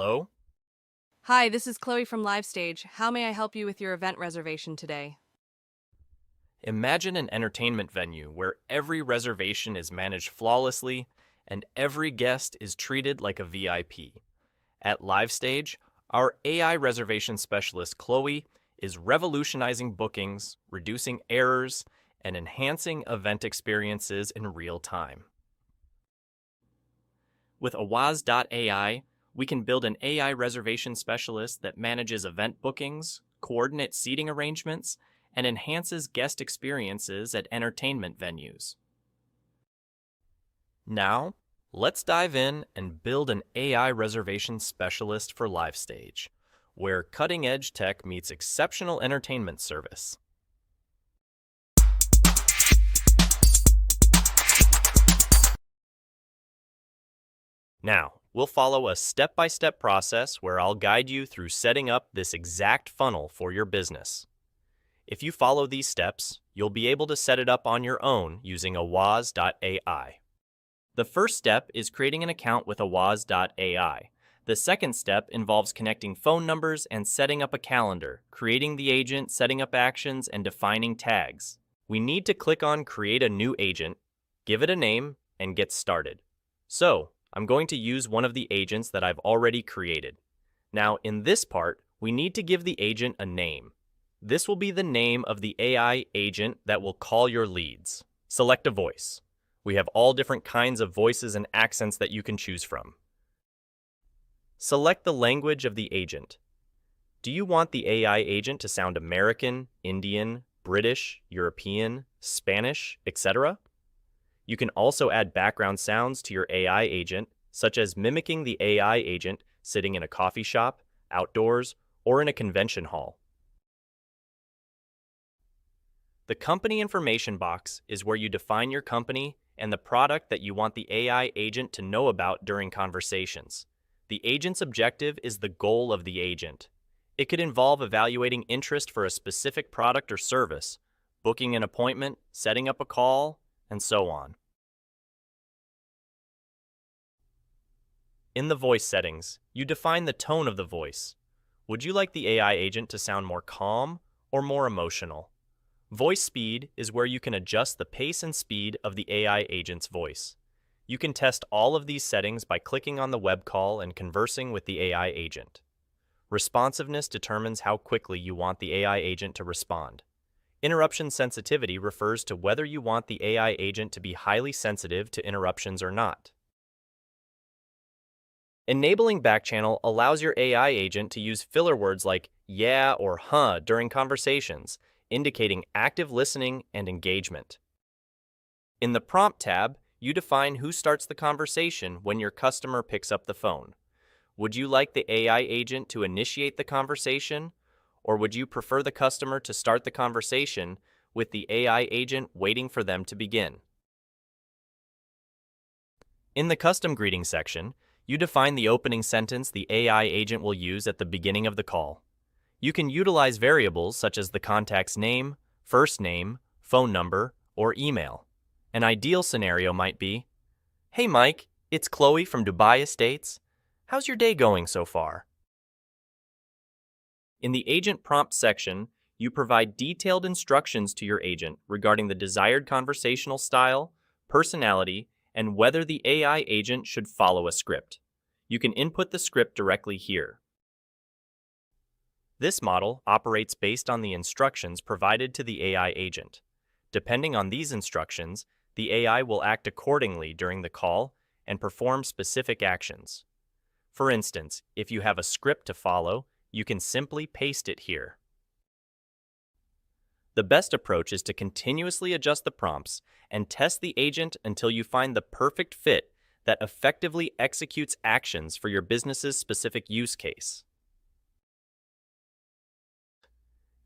Hello? Hi, this is Chloe from LiveStage. How may I help you with your event reservation today? Imagine an entertainment venue where every reservation is managed flawlessly and every guest is treated like a VIP. At LiveStage, our AI reservation specialist Chloe is revolutionizing bookings, reducing errors, and enhancing event experiences in real time. With Awaz.ai, we can build an AI reservation specialist that manages event bookings, coordinates seating arrangements, and enhances guest experiences at entertainment venues. Now, let's dive in and build an AI reservation specialist for LiveStage, where cutting-edge tech meets exceptional entertainment service. Now, we'll follow a step-by-step process where I'll guide you through setting up this exact funnel for your business. If you follow these steps, you'll be able to set it up on your own using Awaz.ai. The first step is creating an account with Awaz.ai. The second step involves connecting phone numbers and setting up a calendar, creating the agent, setting up actions, and defining tags. We need to click on Create a New Agent, give it a name, and get started. So, I'm going to use one of the agents that I've already created. Now, in this part, we need to give the agent a name. This will be the name of the AI agent that will call your leads. Select a voice. We have all different kinds of voices and accents that you can choose from. Select the language of the agent. Do you want the AI agent to sound American, Indian, British, European, Spanish, etc.? You can also add background sounds to your AI agent, such as mimicking the AI agent sitting in a coffee shop, outdoors, or in a convention hall. The company information box is where you define your company and the product that you want the AI agent to know about during conversations. The agent's objective is the goal of the agent. It could involve evaluating interest for a specific product or service, booking an appointment, setting up a call, and so on. In the voice settings, you define the tone of the voice. Would you like the AI agent to sound more calm or more emotional? Voice speed is where you can adjust the pace and speed of the AI agent's voice. You can test all of these settings by clicking on the web call and conversing with the AI agent. Responsiveness determines how quickly you want the AI agent to respond. Interruption sensitivity refers to whether you want the AI agent to be highly sensitive to interruptions or not. Enabling backchannel allows your AI agent to use filler words like yeah or huh during conversations, indicating active listening and engagement. In the Prompt tab, you define who starts the conversation when your customer picks up the phone. Would you like the AI agent to initiate the conversation, or would you prefer the customer to start the conversation with the AI agent waiting for them to begin? In the Custom Greeting section, you define the opening sentence the AI agent will use at the beginning of the call. You can utilize variables such as the contact's name, first name, phone number, or email. An ideal scenario might be, "Hey Mike, it's Chloe from Dubai Estates. How's your day going so far?" In the Agent Prompt section, you provide detailed instructions to your agent regarding the desired conversational style, personality, and whether the AI agent should follow a script. You can input the script directly here. This model operates based on the instructions provided to the AI agent. Depending on these instructions, the AI will act accordingly during the call and perform specific actions. For instance, if you have a script to follow, you can simply paste it here. The best approach is to continuously adjust the prompts and test the agent until you find the perfect fit that effectively executes actions for your business's specific use case.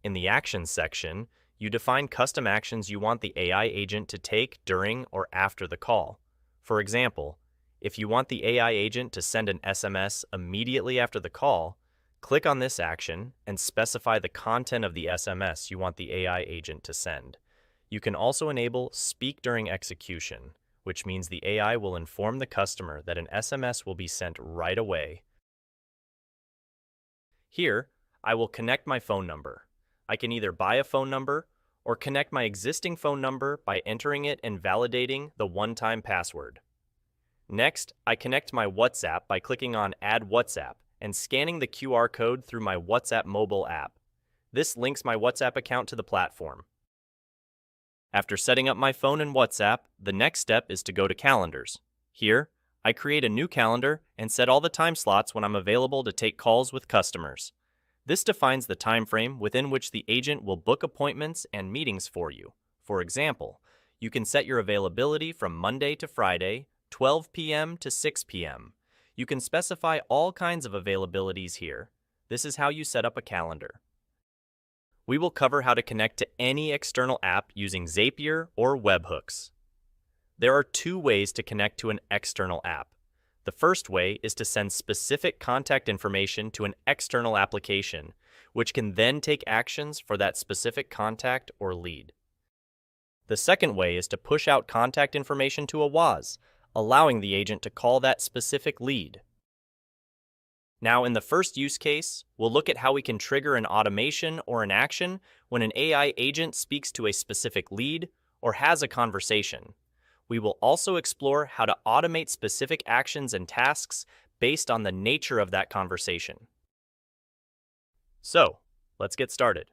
In the Actions section, you define custom actions you want the AI agent to take during or after the call. For example, if you want the AI agent to send an SMS immediately after the call, click on this action and specify the content of the SMS you want the AI agent to send. You can also enable Speak During Execution, which means the AI will inform the customer that an SMS will be sent right away. Here, I will connect my phone number. I can either buy a phone number or connect my existing phone number by entering it and validating the one-time password. Next, I connect my WhatsApp by clicking on Add WhatsApp and scanning the QR code through my WhatsApp mobile app. This links my WhatsApp account to the platform. After setting up my phone and WhatsApp, the next step is to go to Calendars. Here, I create a new calendar and set all the time slots when I'm available to take calls with customers. This defines the time frame within which the agent will book appointments and meetings for you. For example, you can set your availability from Monday to Friday, 12 p.m. to 6 p.m. You can specify all kinds of availabilities here. This is how you set up a calendar. We will cover how to connect to any external app using Zapier or webhooks. There are two ways to connect to an external app. The first way is to send specific contact information to an external application, which can then take actions for that specific contact or lead. The second way is to push out contact information to a WAS, allowing the agent to call that specific lead. Now, in the first use case, we'll look at how we can trigger an automation or an action when an AI agent speaks to a specific lead or has a conversation. We will also explore how to automate specific actions and tasks based on the nature of that conversation. So, let's get started.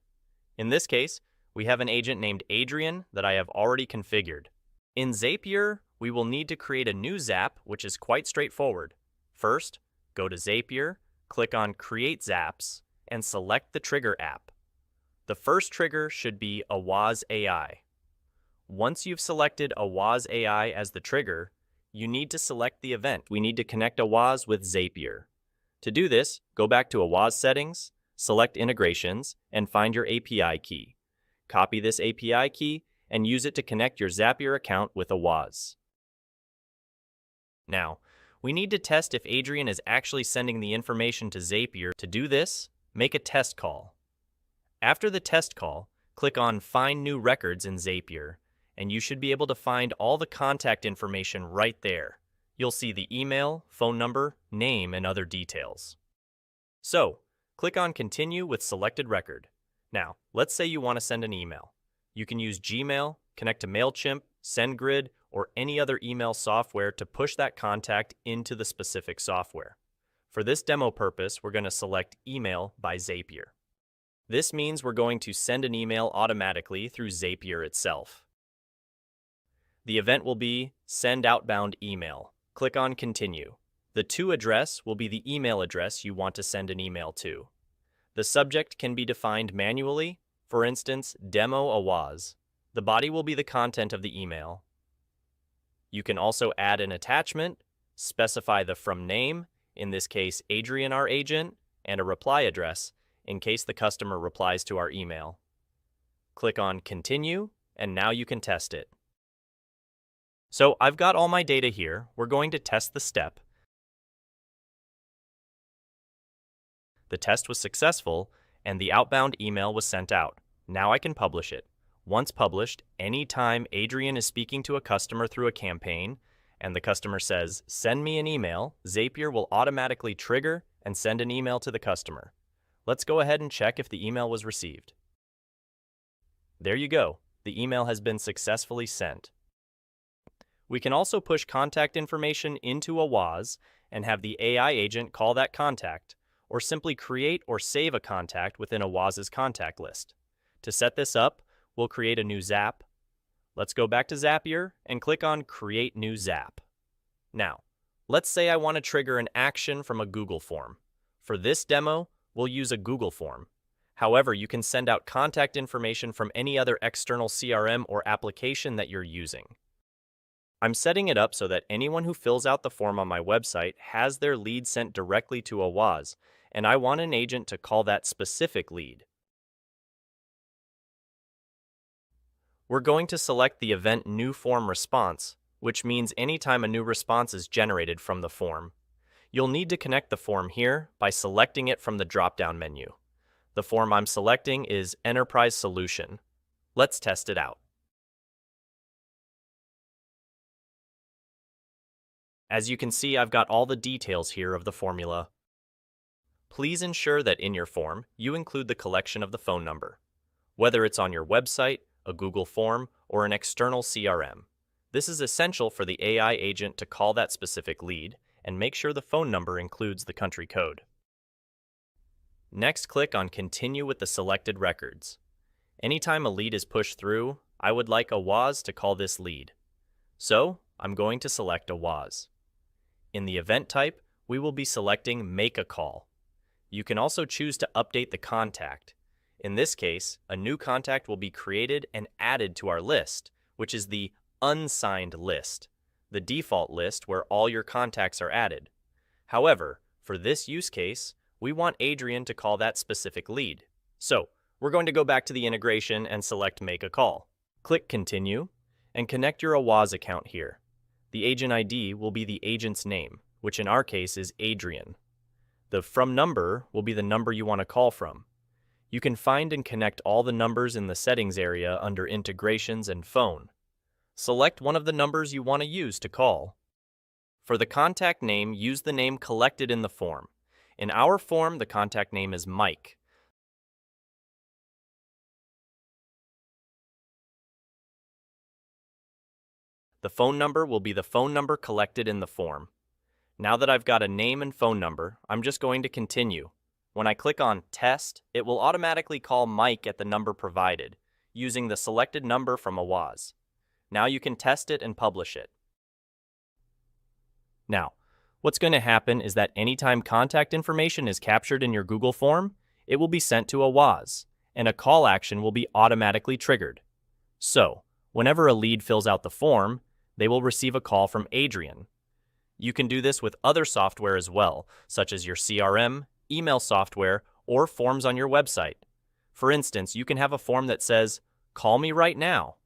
In this case, we have an agent named Adrian that I have already configured. In Zapier, we will need to create a new Zap, which is quite straightforward. First, go to Zapier, click on Create Zaps, and select the trigger app. The first trigger should be a WAS AI. Once you've selected a WAS AI as the trigger, you need to select the event. We need to connect a WAS with Zapier. To do this, go back to a WAS settings, select Integrations, and find your API key. Copy this API key and use it to connect your Zapier account with a WAS. Now, we need to test if Adrian is actually sending the information to Zapier. To do this, make a test call. After the test call, click on Find New Records in Zapier, and you should be able to find all the contact information right there. You'll see the email, phone number, name, and other details. So, click on Continue with selected record. Now, let's say you want to send an email. You can use Gmail, connect to MailChimp, SendGrid, or any other email software to push that contact into the specific software. For this demo purpose, we're going to select Email by Zapier. This means we're going to send an email automatically through Zapier itself. The event will be Send Outbound Email. Click on Continue. The to address will be the email address you want to send an email to. The subject can be defined manually, for instance, Demo a WAS. The body will be the content of the email. You can also add an attachment, specify the from name, in this case Adrian our agent, and a reply address, in case the customer replies to our email. Click on Continue, and now you can test it. So I've got all my data here. We're going to test the step. The test was successful, and the outbound email was sent out. Now I can publish it. Once published, anytime Adrian is speaking to a customer through a campaign, and the customer says, "Send me an email," Zapier will automatically trigger and send an email to the customer. Let's go ahead and check if the email was received. There you go. The email has been successfully sent. We can also push contact information into a WAS and have the AI agent call that contact, or simply create or save a contact within a WAS's contact list. To set this up, we'll create a new Zap. Let's go back to Zapier and click on Create New Zap. Now, let's say I want to trigger an action from a Google form. For this demo, we'll use a Google form. However, you can send out contact information from any other external CRM or application that you're using. I'm setting it up so that anyone who fills out the form on my website has their lead sent directly to a WAS, and I want an agent to call that specific lead. We're going to select the event New Form Response, which means anytime a new response is generated from the form. You'll need to connect the form here by selecting it from the drop-down menu. The form I'm selecting is Enterprise Solution. Let's test it out. As you can see, I've got all the details here of the formula. Please ensure that in your form, you include the collection of the phone number, whether it's on your website, a Google form, or an external CRM. This is essential for the AI agent to call that specific lead and make sure the phone number includes the country code. Next, click on Continue with the selected records. Anytime a lead is pushed through, I would like a WAS to call this lead. So, I'm going to select a WAS. In the event type, we will be selecting Make a Call. You can also choose to update the contact. In this case, a new contact will be created and added to our list, which is the unsigned list, the default list where all your contacts are added. However, for this use case, we want Adrian to call that specific lead. So, we're going to go back to the integration and select Make a Call. Click Continue and connect your AWAS account here. The agent ID will be the agent's name, which in our case is Adrian. The From number will be the number you want to call from. You can find and connect all the numbers in the Settings area under Integrations and Phone. Select one of the numbers you want to use to call. For the contact name, use the name collected in the form. In our form, the contact name is Mike. The phone number will be the phone number collected in the form. Now that I've got a name and phone number, I'm just going to continue. When I click on Test, it will automatically call Mike at the number provided, using the selected number from AWAS. Now you can test it and publish it. Now, what's going to happen is that anytime contact information is captured in your Google form, it will be sent to AWAS, and a call action will be automatically triggered. So, whenever a lead fills out the form, they will receive a call from Adrian. You can do this with other software as well, such as your CRM, email software, or forms on your website. For instance, you can have a form that says, "Call me right now,"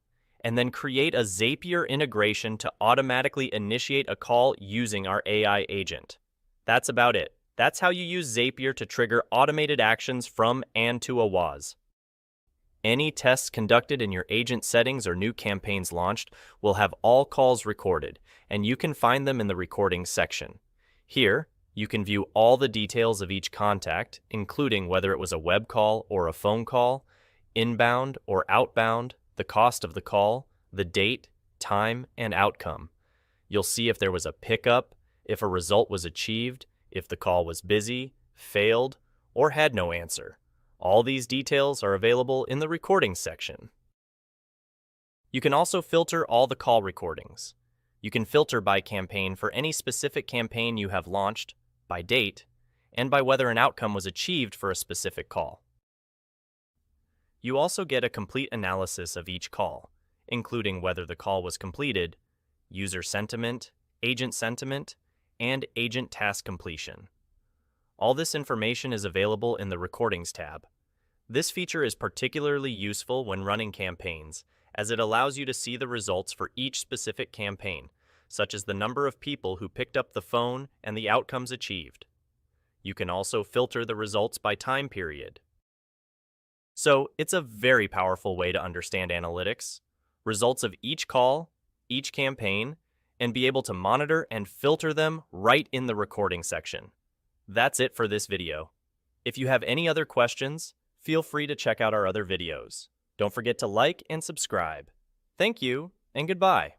and then create a Zapier integration to automatically initiate a call using our AI agent. That's about it. That's how you use Zapier to trigger automated actions from and to AWAS. Any tests conducted in your agent settings or new campaigns launched will have all calls recorded, and you can find them in the recordings section. Here, you can view all the details of each contact, including whether it was a web call or a phone call, inbound or outbound, the cost of the call, the date, time, and outcome. You'll see if there was a pickup, if a result was achieved, if the call was busy, failed, or had no answer. All these details are available in the recordings section. You can also filter all the call recordings. You can filter by campaign for any specific campaign you have launched, by date, and by whether an outcome was achieved for a specific call. You also get a complete analysis of each call, including whether the call was completed, user sentiment, and agent task completion. All this information is available in the Recordings tab. This feature is particularly useful when running campaigns, as it allows you to see the results for each specific campaign, such as the number of people who picked up the phone and the outcomes achieved. You can also filter the results by time period. So, it's a very powerful way to understand analytics, results of each call, each campaign, and be able to monitor and filter them right in the recording section. That's it for this video. If you have any other questions, feel free to check out our other videos. Don't forget to like and subscribe. Thank you, and goodbye.